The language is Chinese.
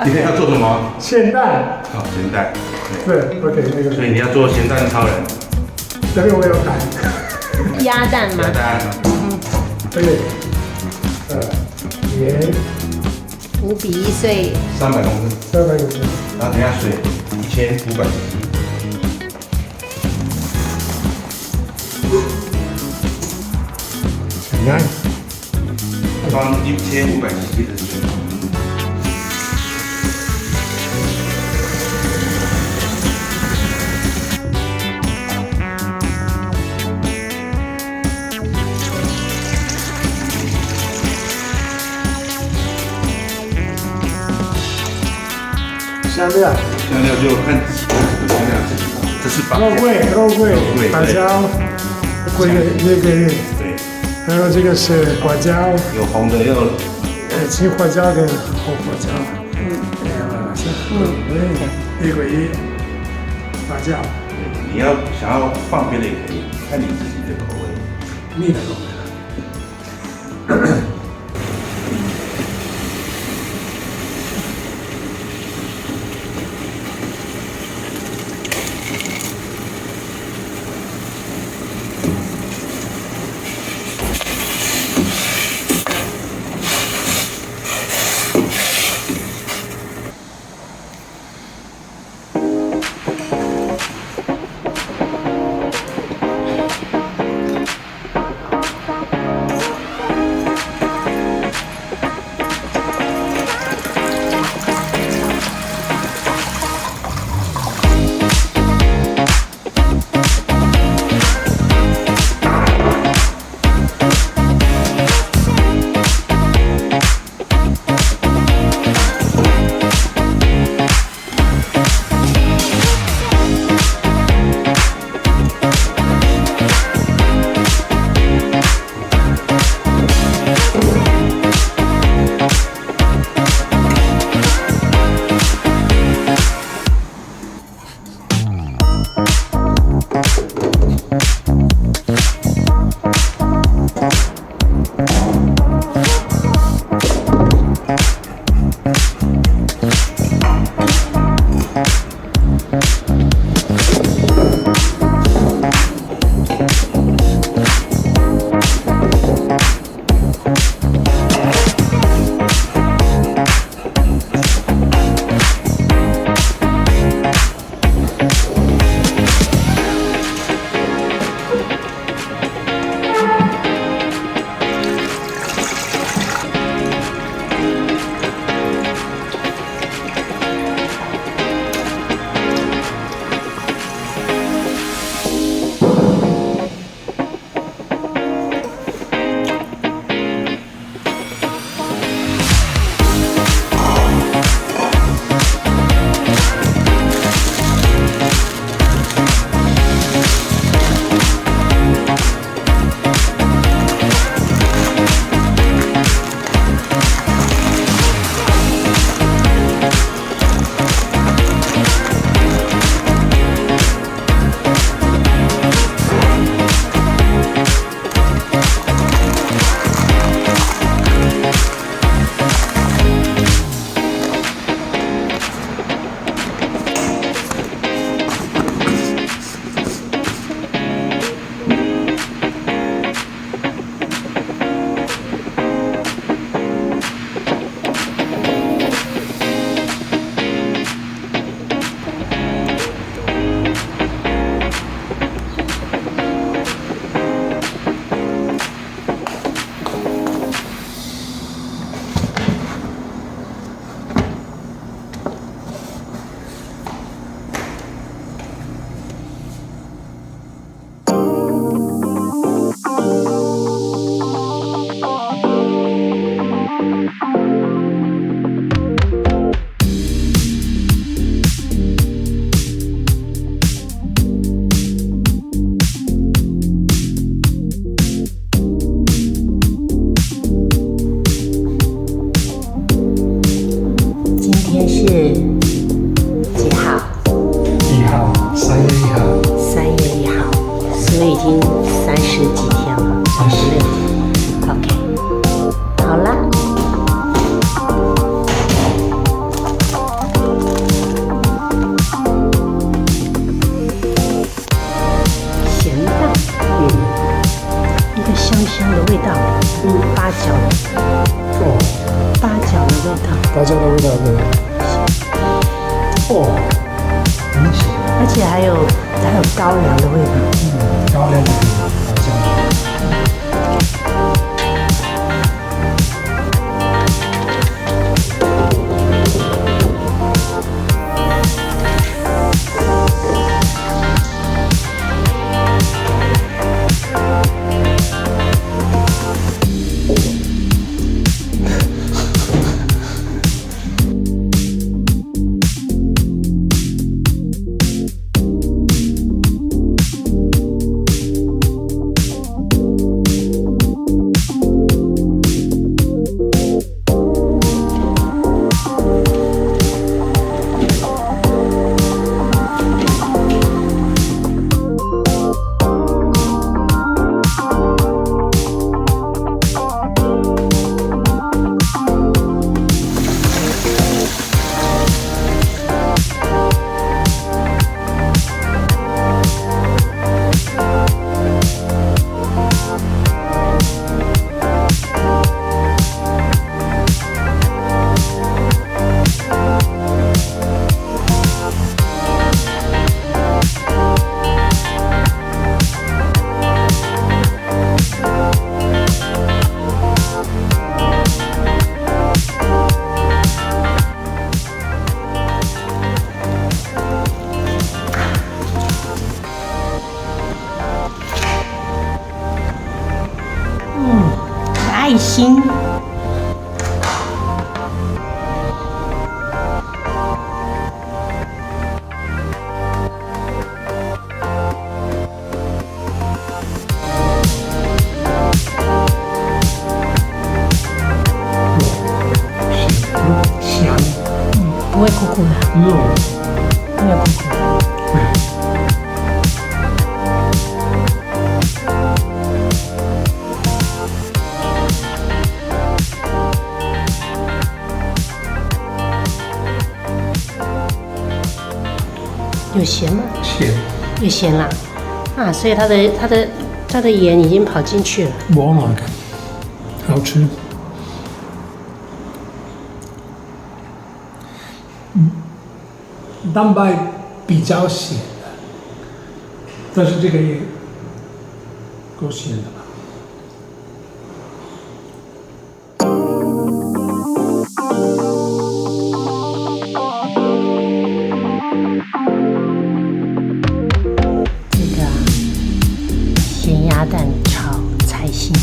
今天要做什么？咸蛋。好，咸蛋。对，OK，那个。所以你要做咸蛋超人。这边我有蛋。鸭蛋吗？鸭蛋。对。盐。5比1，所以300公克。300公克。然后等下水1500 cc。来。放1500 cc 的水。香料就看香料，这是把肉桂，八角，桂那个，对，然后这个是花椒，有红的，也有青花椒跟红花椒，玫瑰，八角，你要想要放别的也可以，看你自己的口味。蜜的口味。八角，哦，八角的味道，八角的味道对。哦，很咸，而且还有高粱的味道。高粱的八角。爱心。香，不会苦苦的，肉，没有苦苦的。有咸吗？咸，有咸啦，啊，所以它的盐已经跑进去了。我那个好吃。蛋白比较咸的，但是这个也够咸的吧？这个咸鸭蛋炒菜心。